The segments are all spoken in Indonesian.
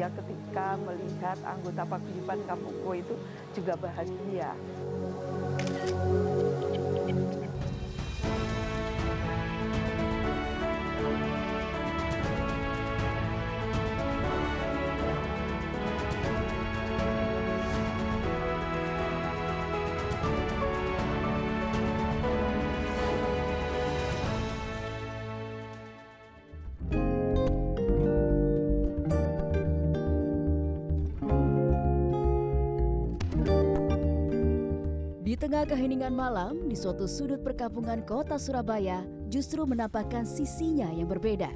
bahagia ketika melihat anggota paguyuban Kampung Kue itu juga bahagia. Di tengah keheningan malam, di suatu sudut perkampungan kota Surabaya justru menampakkan sisinya yang berbeda.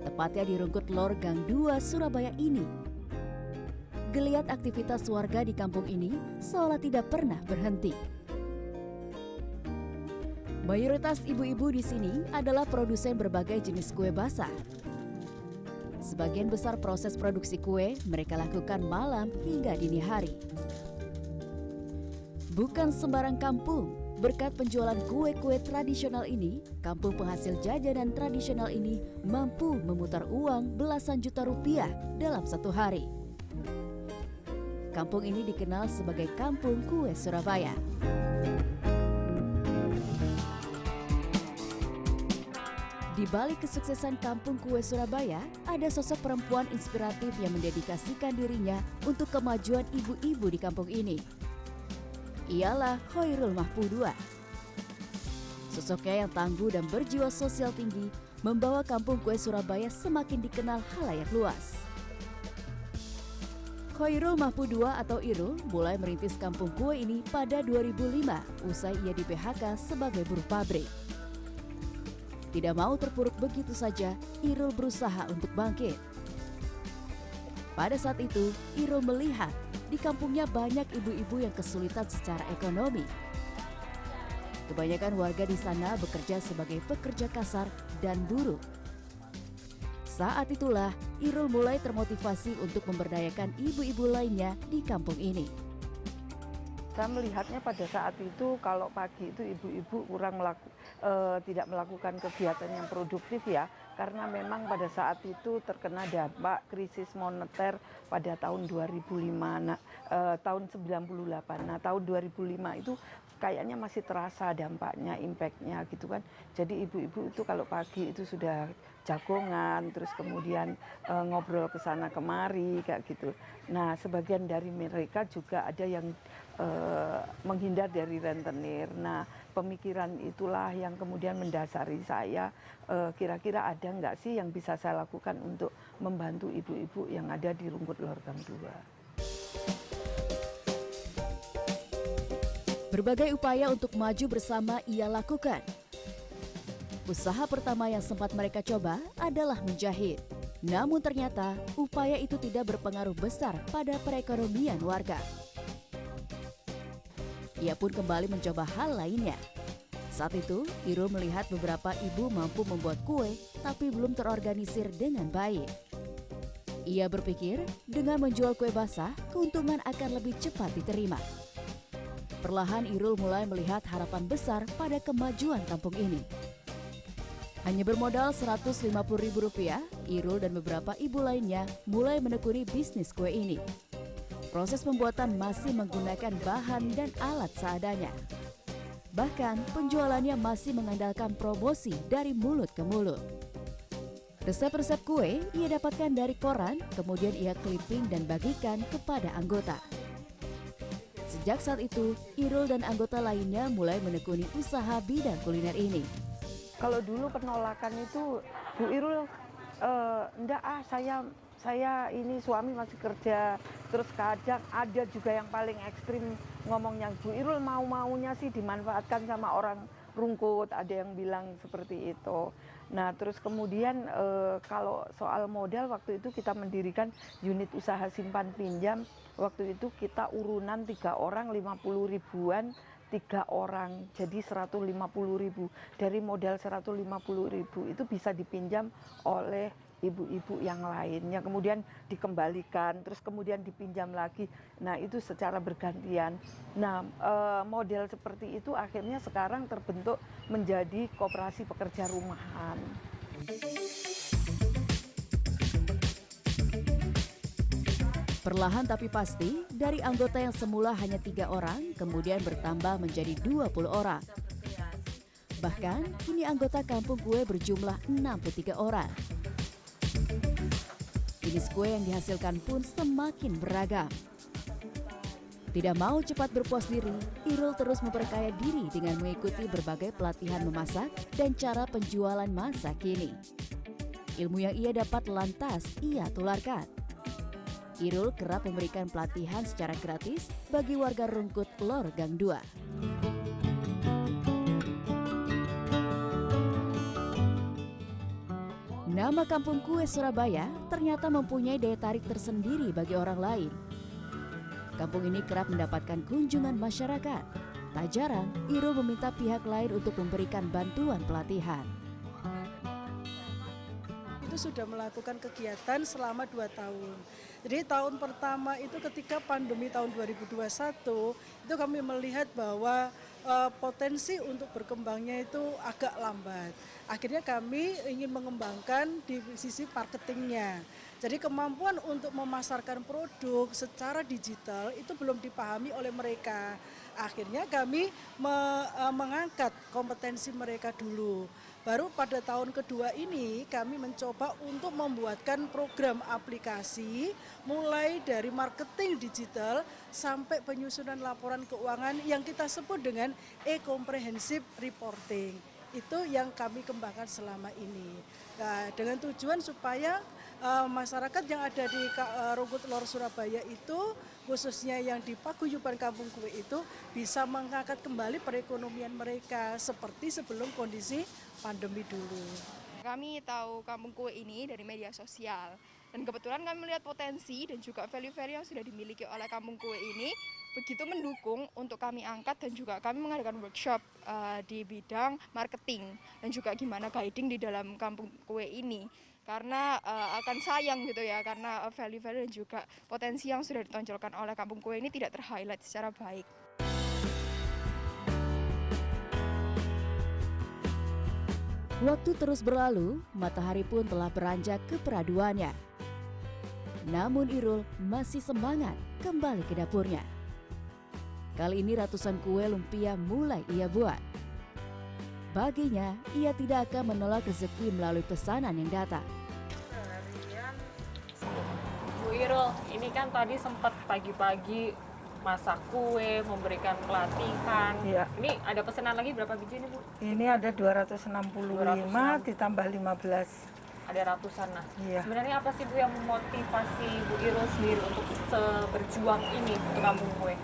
Tepatnya di Rungkut Lor Gang 2 Surabaya ini. Geliat aktivitas warga di kampung ini seolah tidak pernah berhenti. Mayoritas ibu-ibu di sini adalah produsen berbagai jenis kue basah. Sebagian besar proses produksi kue mereka lakukan malam hingga dini hari. Bukan sembarang kampung, berkat penjualan kue-kue tradisional ini, kampung penghasil jajanan tradisional ini mampu memutar uang belasan juta rupiah dalam satu hari. Kampung ini dikenal sebagai Kampung Kue Surabaya. Di balik kesuksesan Kampung Kue Surabaya, ada sosok perempuan inspiratif yang mendedikasikan dirinya untuk kemajuan ibu-ibu di kampung ini. Ialah Khoirul Mahpudua. Sosoknya yang tangguh dan berjiwa sosial tinggi membawa Kampung Kue Surabaya semakin dikenal khalayak luas. Khoirul Mahpudua atau Irul mulai merintis kampung kue ini pada 2005 usai ia di PHK sebagai buruh pabrik. Tidak mau terpuruk begitu saja, Irul berusaha untuk bangkit. Pada saat itu, Irul melihat di kampungnya banyak ibu-ibu yang kesulitan secara ekonomi. Kebanyakan warga di sana bekerja sebagai pekerja kasar dan buruh. Saat itulah Irul mulai termotivasi untuk memberdayakan ibu-ibu lainnya di kampung ini. Saya melihatnya pada saat itu kalau pagi itu ibu-ibu tidak melakukan kegiatan yang produktif ya, karena memang pada saat itu terkena dampak krisis moneter pada tahun 2005, tahun 98. Nah, tahun 2005 itu kayaknya masih terasa dampaknya, impactnya gitu kan. Jadi ibu-ibu itu kalau pagi itu sudah jagongan, terus kemudian ngobrol ke sana kemari kayak gitu. Nah, sebagian dari mereka juga ada yang menghindar dari rentenir. Nah, pemikiran itulah yang kemudian mendasari saya, kira-kira ada nggak sih yang bisa saya lakukan untuk membantu ibu-ibu yang ada di Rungkut Lor Gang 2. Berbagai upaya untuk maju bersama ia lakukan. Usaha pertama yang sempat mereka coba adalah menjahit. Namun ternyata upaya itu tidak berpengaruh besar pada perekonomian warga. Ia pun kembali mencoba hal lainnya. Saat itu, Irul melihat beberapa ibu mampu membuat kue, tapi belum terorganisir dengan baik. Ia berpikir, dengan menjual kue basah, keuntungan akan lebih cepat diterima. Perlahan Irul mulai melihat harapan besar pada kemajuan kampung ini. Hanya bermodal Rp150.000, Irul dan beberapa ibu lainnya mulai menekuni bisnis kue ini. Proses pembuatan masih menggunakan bahan dan alat seadanya. Bahkan penjualannya masih mengandalkan promosi dari mulut ke mulut. Resep-resep kue ia dapatkan dari koran, kemudian ia clipping dan bagikan kepada anggota. Sejak saat itu, Irul dan anggota lainnya mulai menekuni usaha bidang kuliner ini. Kalau dulu penolakan itu, Bu Irul, enggak saya ini suami masih kerja. Terus kadang ada juga yang paling ekstrim ngomongnya, Bu Irul mau-maunya sih dimanfaatkan sama orang Rungkut, ada yang bilang seperti itu. Nah, terus kemudian kalau soal modal, waktu itu kita mendirikan unit usaha simpan pinjam. Waktu itu kita urunan 3 orang 50 ribuan, 3 orang jadi 150.000. Dari modal 150.000 itu bisa dipinjam oleh ibu-ibu yang lainnya, kemudian dikembalikan, terus kemudian dipinjam lagi. Nah, itu secara bergantian. Nah, model seperti itu akhirnya sekarang terbentuk menjadi koperasi pekerja rumahan. Perlahan tapi pasti, dari anggota yang semula hanya 3 orang, kemudian bertambah menjadi 20 orang. Bahkan, kini anggota Kampung Kue berjumlah 63 orang. Jenis kue yang dihasilkan pun semakin beragam. Tidak mau cepat berpuas diri, Irul terus memperkaya diri dengan mengikuti berbagai pelatihan memasak dan cara penjualan masa kini. Ilmu yang ia dapat lantas ia tularkan. Irul kerap memberikan pelatihan secara gratis bagi warga Rungkut Lor Gang 2. Nama Kampung Kue Surabaya ternyata mempunyai daya tarik tersendiri bagi orang lain. Kampung ini kerap mendapatkan kunjungan masyarakat. Tak jarang, Irul meminta pihak lain untuk memberikan bantuan pelatihan. Itu sudah melakukan kegiatan selama 2 tahun. Jadi tahun pertama itu ketika pandemi tahun 2021, itu kami melihat bahwa potensi untuk berkembangnya itu agak lambat. Akhirnya kami ingin mengembangkan di sisi marketingnya. Jadi kemampuan untuk memasarkan produk secara digital itu belum dipahami oleh mereka. Akhirnya kami mengangkat kompetensi mereka dulu. Baru pada tahun kedua ini kami mencoba untuk membuatkan program aplikasi mulai dari marketing digital sampai penyusunan laporan keuangan yang kita sebut dengan e-comprehensive reporting. Itu yang kami kembangkan selama ini. Nah, dengan tujuan supaya masyarakat yang ada di Rungkut Lor Surabaya itu, khususnya yang di paguyuban Kampung Kue itu, bisa mengangkat kembali perekonomian mereka seperti sebelum kondisi pandemi dulu. Kami tahu Kampung Kue ini dari media sosial, dan kebetulan kami melihat potensi dan juga value-value yang sudah dimiliki oleh Kampung Kue ini begitu mendukung untuk kami angkat, dan juga kami mengadakan workshop di bidang marketing dan juga gimana guiding di dalam Kampung Kue ini. Karena akan sayang gitu ya, karena value-value dan juga potensi yang sudah ditonjolkan oleh Kampung Kue ini tidak ter-highlight secara baik. Waktu terus berlalu, matahari pun telah beranjak ke peraduannya. Namun Irul masih semangat kembali ke dapurnya. Kali ini ratusan kue lumpia mulai ia buat. Baginya, ia tidak akan menolak rezeki melalui pesanan yang datang. Bu Irul, ini kan tadi sempat pagi-pagi masak kue, memberikan pelatihan. Iya. Ini ada pesanan lagi berapa biji nih Bu? Ini ada 265 ditambah 15. Ada ratusan. Nah, Iya. sebenarnya apa sih Bu yang memotivasi Bu Irul sendiri untuk berjuang ini untuk Kampung Kue?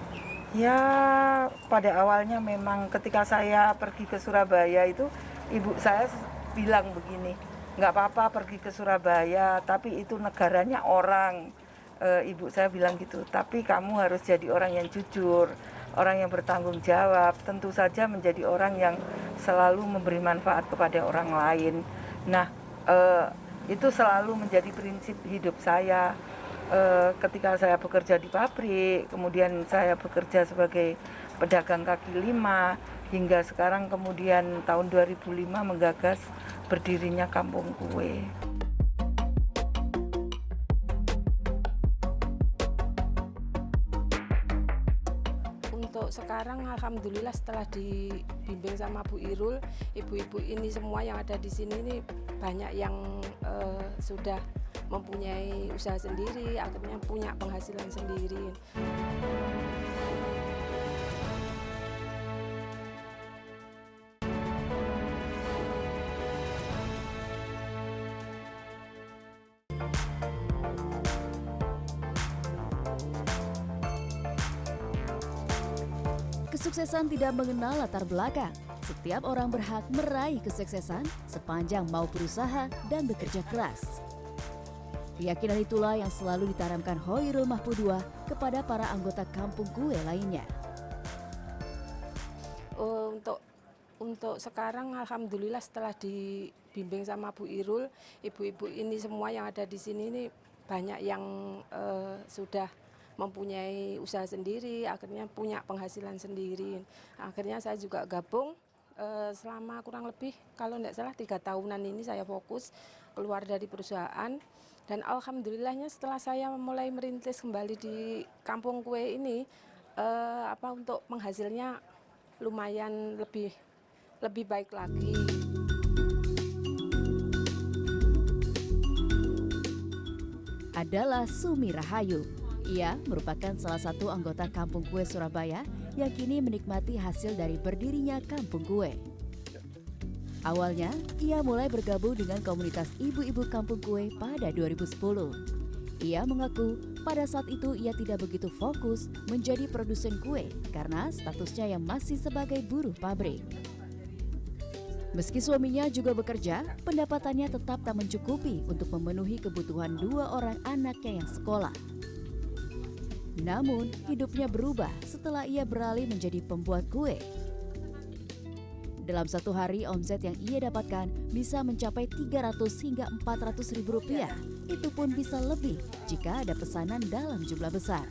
Ya, pada awalnya memang ketika saya pergi ke Surabaya itu, ibu saya bilang begini, nggak apa-apa pergi ke Surabaya, tapi itu negaranya orang. Ibu saya bilang gitu, tapi kamu harus jadi orang yang jujur, orang yang bertanggung jawab, tentu saja menjadi orang yang selalu memberi manfaat kepada orang lain. Nah, itu selalu menjadi prinsip hidup saya. Ketika saya bekerja di pabrik, kemudian saya bekerja sebagai pedagang kaki lima, hingga sekarang kemudian tahun 2005 menggagas berdirinya Kampung Kue. Untuk sekarang alhamdulillah setelah dibimbing sama Bu Irul, ibu-ibu ini semua yang ada di sini ini banyak yang sudah mempunyai usaha sendiri, akhirnya punya penghasilan sendiri. Kesuksesan tidak mengenal latar belakang. Setiap orang berhak meraih kesuksesan sepanjang mau berusaha dan bekerja keras. Keyakinan itulah yang selalu ditanamkan Hoirul Mahpudua kepada para anggota Kampung Kue lainnya. Untuk sekarang alhamdulillah setelah dibimbing sama Bu Irul, ibu-ibu ini semua yang ada di sini ini banyak yang sudah mempunyai usaha sendiri, akhirnya punya penghasilan sendiri. Akhirnya saya juga gabung selama kurang lebih kalau tidak salah 3 tahunan ini saya fokus keluar dari perusahaan Dan alhamdulillahnya setelah saya mulai merintis kembali di kampung kue ini, untuk penghasilnya lumayan lebih baik lagi. Adalah Sumi Rahayu. Ia merupakan salah satu anggota Kampung Kue Surabaya yang kini menikmati hasil dari berdirinya Kampung Kue. Awalnya, ia mulai bergabung dengan komunitas ibu-ibu Kampung Kue pada 2010. Ia mengaku pada saat itu ia tidak begitu fokus menjadi produsen kue karena statusnya yang masih sebagai buruh pabrik. Meski suaminya juga bekerja, pendapatannya tetap tak mencukupi untuk memenuhi kebutuhan 2 orang anaknya yang sekolah. Namun, hidupnya berubah setelah ia beralih menjadi pembuat kue. Dalam satu hari, omset yang ia dapatkan bisa mencapai 300 hingga 400 ribu rupiah. Itu pun bisa lebih jika ada pesanan dalam jumlah besar.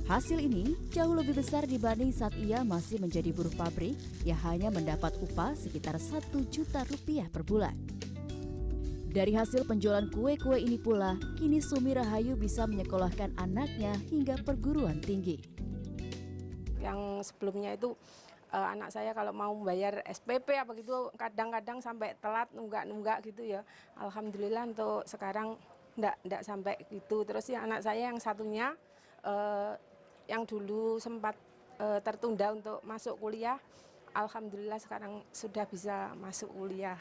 Hasil ini jauh lebih besar dibanding saat ia masih menjadi buruh pabrik yang hanya mendapat upah sekitar 1 juta rupiah per bulan. Dari hasil penjualan kue-kue ini pula, kini Sumi Rahayu bisa menyekolahkan anaknya hingga perguruan tinggi. Yang sebelumnya itu anak saya kalau mau membayar SPP apa gitu kadang-kadang sampai telat nunggak gitu ya. Alhamdulillah untuk sekarang enggak sampai gitu. Terus ya anak saya yang satunya yang dulu sempat tertunda untuk masuk kuliah, alhamdulillah sekarang sudah bisa masuk kuliah.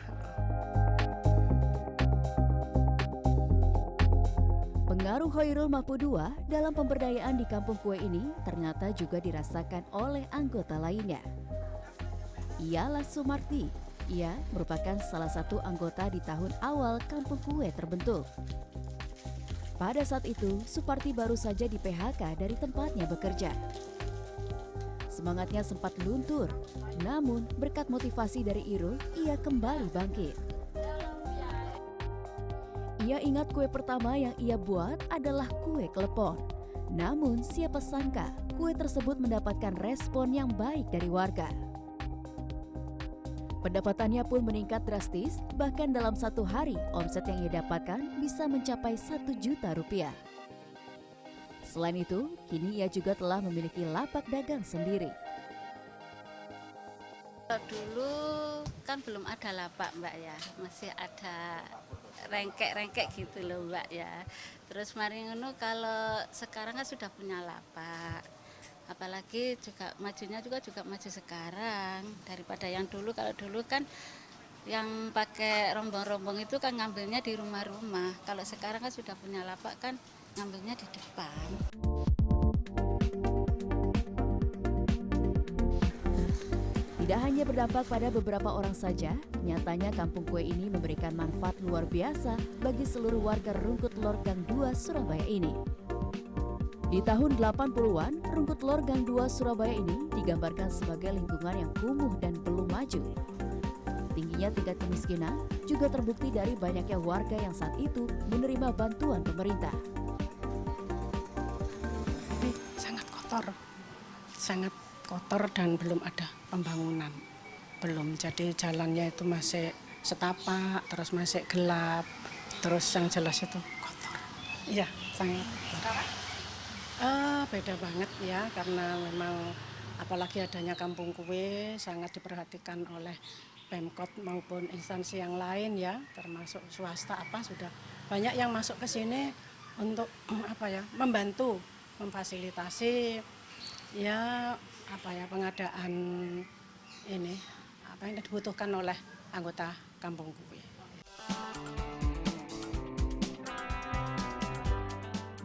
Pengaruh Hoirul Mahpudua dalam pemberdayaan di kampung kue ini ternyata juga dirasakan oleh anggota lainnya. Ialah Sumarti. Ia merupakan salah satu anggota di tahun awal kampung kue terbentuk. Pada saat itu, Suparti baru saja di PHK dari tempatnya bekerja. Semangatnya sempat luntur, namun berkat motivasi dari Irul, ia kembali bangkit. Ia ingat kue pertama yang ia buat adalah kue klepon. Namun siapa sangka, kue tersebut mendapatkan respon yang baik dari warga. Pendapatannya pun meningkat drastis, bahkan dalam satu hari omset yang ia dapatkan bisa mencapai 1 juta rupiah. Selain itu, kini ia juga telah memiliki lapak dagang sendiri. Dulu kan belum ada lapak Mbak ya, masih ada rengkek-rengkek gitu loh Mbak ya. Terus mari ngono kalau sekarang kan sudah punya lapak. Apalagi juga majunya juga maju sekarang daripada yang dulu. Kalau dulu kan yang pakai rombong-rombong itu kan ngambilnya di rumah-rumah. Kalau sekarang kan sudah punya lapak kan ngambilnya di depan. Tidak hanya berdampak pada beberapa orang saja, nyatanya kampung kue ini memberikan manfaat luar biasa bagi seluruh warga Rungkut Lor Gang 2 Surabaya ini. Di tahun 80-an, Rungkut Lor Gang 2 Surabaya ini digambarkan sebagai lingkungan yang kumuh dan belum maju. Tingginya tingkat kemiskinan juga terbukti dari banyaknya warga yang saat itu menerima bantuan pemerintah. Sangat kotor dan belum ada pembangunan. Belum, jadi jalannya itu masih setapak, terus masih gelap, terus yang jelas itu kotor. Iya, sangat kotor. Beda banget ya, karena memang apalagi adanya kampung kue sangat diperhatikan oleh Pemkot maupun instansi yang lain ya, termasuk swasta sudah banyak yang masuk ke sini untuk membantu, memfasilitasi ya pengadaan ini yang dibutuhkan oleh anggota kampung kue.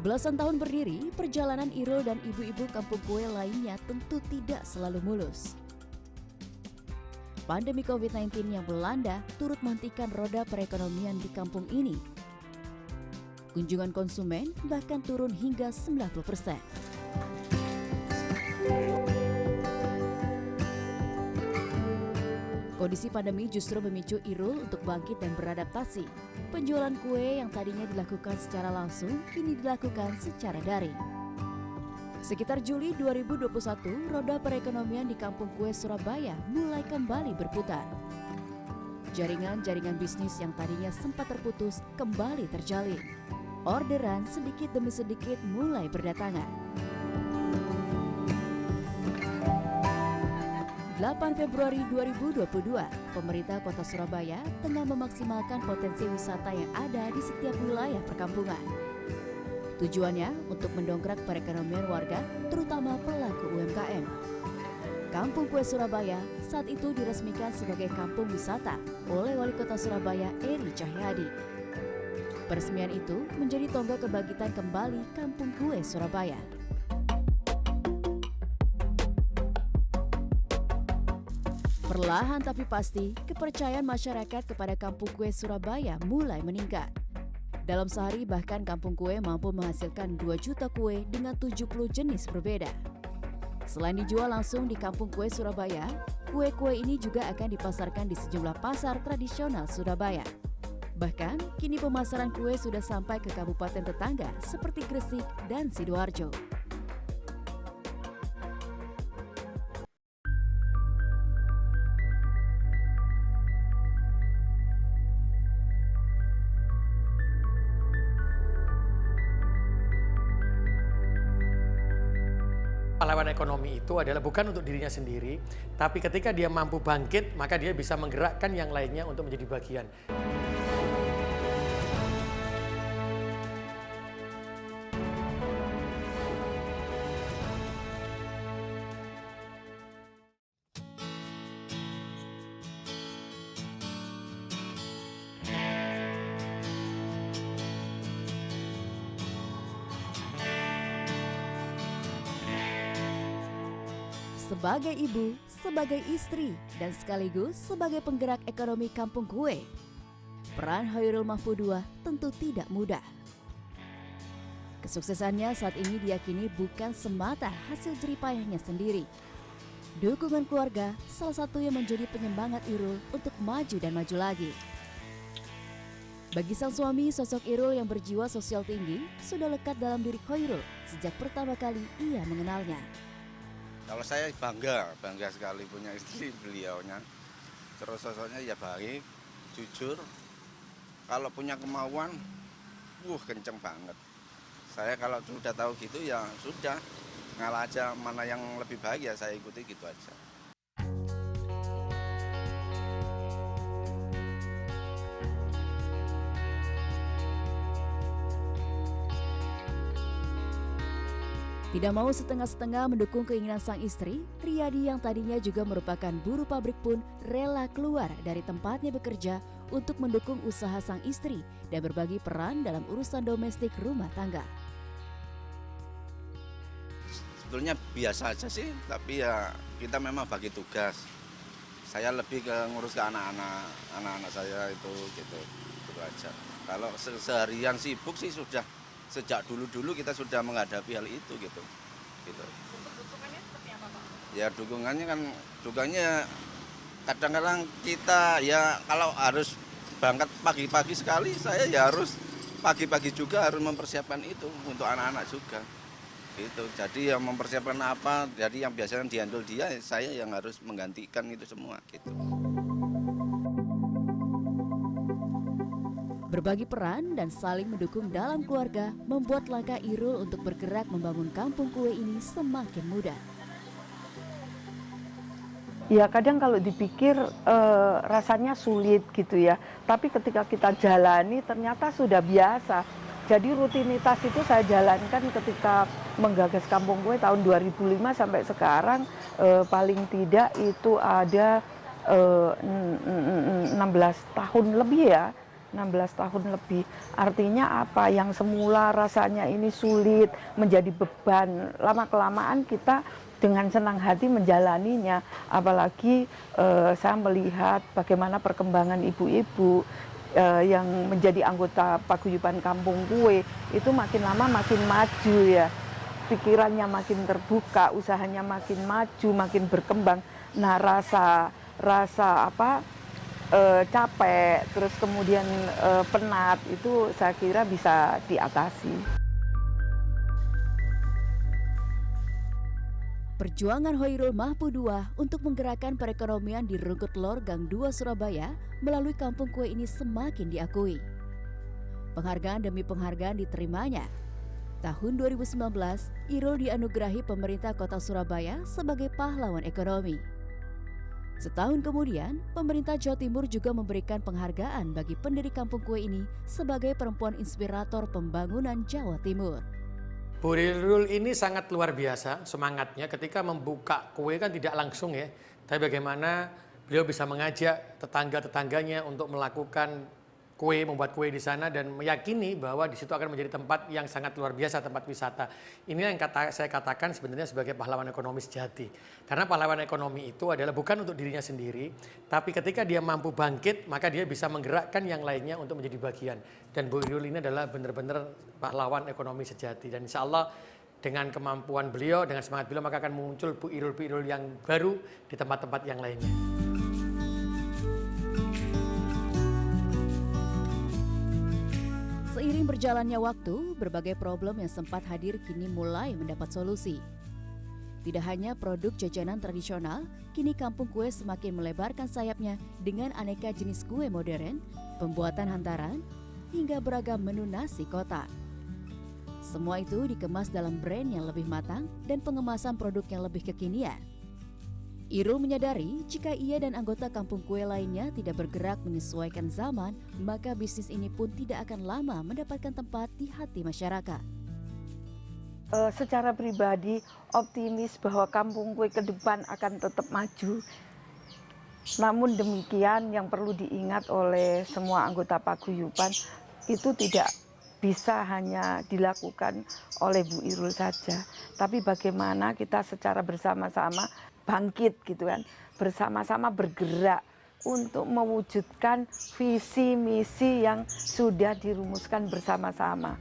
Belasan tahun berdiri, perjalanan Irul dan ibu-ibu kampung kue lainnya tentu tidak selalu mulus. Pandemi COVID-19 yang melanda turut menghentikan roda perekonomian di kampung ini. Kunjungan konsumen bahkan turun hingga 90%. Kondisi pandemi justru memicu Irul untuk bangkit dan beradaptasi. Penjualan kue yang tadinya dilakukan secara langsung, kini dilakukan secara daring. Sekitar Juli 2021, roda perekonomian di kampung kue Surabaya mulai kembali berputar. Jaringan-jaringan bisnis yang tadinya sempat terputus kembali terjalin. Orderan sedikit demi sedikit mulai berdatangan. 8 Februari 2022, pemerintah Kota Surabaya tengah memaksimalkan potensi wisata yang ada di setiap wilayah perkampungan. Tujuannya untuk mendongkrak perekonomian warga, terutama pelaku UMKM. Kampung Kue Surabaya saat itu diresmikan sebagai kampung wisata oleh Wali Kota Surabaya Eri Cahyadi. Peresmian itu menjadi tonggak kebangkitan kembali Kampung Kue Surabaya. Perlahan tapi pasti, kepercayaan masyarakat kepada Kampung Kue Surabaya mulai meningkat. Dalam sehari bahkan Kampung Kue mampu menghasilkan 2 juta kue dengan 70 jenis berbeda. Selain dijual langsung di Kampung Kue Surabaya, kue-kue ini juga akan dipasarkan di sejumlah pasar tradisional Surabaya. Bahkan, kini pemasaran kue sudah sampai ke kabupaten tetangga seperti Gresik dan Sidoarjo. Pahlawan ekonomi itu adalah bukan untuk dirinya sendiri, tapi ketika dia mampu bangkit, maka dia bisa menggerakkan yang lainnya untuk menjadi bagian. Sebagai ibu, sebagai istri, dan sekaligus sebagai penggerak ekonomi Kampung Kue, peran Hoyrul Mahfudua tentu tidak mudah. Kesuksesannya saat ini diyakini bukan semata hasil jeripayahnya sendiri. Dukungan keluarga salah satu yang menjadi penyemangat Irul untuk maju dan maju lagi. Bagi sang suami, sosok Irul yang berjiwa sosial tinggi sudah lekat dalam diri Hoyrul sejak pertama kali ia mengenalnya. Kalau saya bangga sekali punya istri beliaunya. Terus sosoknya ya baik, jujur. Kalau punya kemauan, kenceng banget. Saya kalau sudah tahu gitu ya sudah, ngalah aja, mana yang lebih baik ya saya ikuti gitu aja. Tidak mau setengah-setengah mendukung keinginan sang istri, Riyadi yang tadinya juga merupakan buruh pabrik pun rela keluar dari tempatnya bekerja untuk mendukung usaha sang istri dan berbagi peran dalam urusan domestik rumah tangga. Sebetulnya biasa aja sih, tapi ya kita memang bagi tugas. Saya lebih ke ngurus ke anak-anak saya itu gitu aja. Kalau seharian sibuk sih sudah. Sejak dulu kita sudah menghadapi hal itu gitu. Bentuk dukungannya seperti apa, Pak? Ya dukungannya kadang-kadang kita ya kalau harus berangkat pagi-pagi sekali, saya ya harus pagi-pagi juga harus mempersiapkan itu untuk anak-anak juga. Gitu. Jadi yang mempersiapkan apa, jadi yang biasanya dihandle dia, saya yang harus menggantikan itu semua gitu. Berbagi peran dan saling mendukung dalam keluarga membuat langkah Irul untuk bergerak membangun Kampung Kue ini semakin mudah. Ya kadang kalau dipikir rasanya sulit gitu ya, tapi ketika kita jalani ternyata sudah biasa. Jadi rutinitas itu saya jalankan ketika menggagas Kampung Kue tahun 2005 sampai sekarang paling tidak itu ada 16 tahun lebih ya. 16 tahun lebih. Artinya apa? Yang semula rasanya ini sulit, menjadi beban. Lama-kelamaan kita dengan senang hati menjalaninya. Apalagi saya melihat bagaimana perkembangan ibu-ibu yang menjadi anggota paguyuban Kampung Kue itu makin lama makin maju ya. Pikirannya makin terbuka, usahanya makin maju, makin berkembang. Nah, rasa capek, terus kemudian penat itu saya kira bisa diatasi. Perjuangan Hoirul Mahpudua untuk menggerakkan perekonomian di Rungkut Lor Gang 2 Surabaya melalui kampung kue ini semakin diakui. Penghargaan demi penghargaan diterimanya. Tahun 2019, Irul dianugerahi pemerintah Kota Surabaya sebagai pahlawan ekonomi. Setahun kemudian, pemerintah Jawa Timur juga memberikan penghargaan bagi pendiri kampung kue ini sebagai perempuan inspirator pembangunan Jawa Timur. Bu Irul ini sangat luar biasa semangatnya ketika membuka kue kan tidak langsung ya. Tapi bagaimana beliau bisa mengajak tetangga-tetangganya untuk melakukan kue, membuat kue di sana dan meyakini bahwa di situ akan menjadi tempat yang sangat luar biasa, tempat wisata. Ini yang saya katakan sebenarnya sebagai pahlawan ekonomi sejati. Karena pahlawan ekonomi itu adalah bukan untuk dirinya sendiri, tapi ketika dia mampu bangkit, maka dia bisa menggerakkan yang lainnya untuk menjadi bagian. Dan Bu Irul ini adalah benar-benar pahlawan ekonomi sejati. Dan insya Allah dengan kemampuan beliau, dengan semangat beliau, maka akan muncul Bu Irul yang baru di tempat-tempat yang lainnya. Seiring berjalannya waktu, berbagai problem yang sempat hadir kini mulai mendapat solusi. Tidak hanya produk jajanan tradisional, kini kampung kue semakin melebarkan sayapnya dengan aneka jenis kue modern, pembuatan hantaran, hingga beragam menu nasi kotak. Semua itu dikemas dalam brand yang lebih matang dan pengemasan produk yang lebih kekinian. Irul menyadari jika ia dan anggota kampung kue lainnya tidak bergerak menyesuaikan zaman, maka bisnis ini pun tidak akan lama mendapatkan tempat di hati masyarakat. Secara pribadi optimis bahwa kampung kue ke depan akan tetap maju. Namun demikian yang perlu diingat oleh semua anggota paguyuban itu tidak bisa hanya dilakukan oleh Bu Irul saja, tapi bagaimana kita secara bersama-sama bangkit gitu kan, bersama-sama bergerak untuk mewujudkan visi misi yang sudah dirumuskan bersama-sama.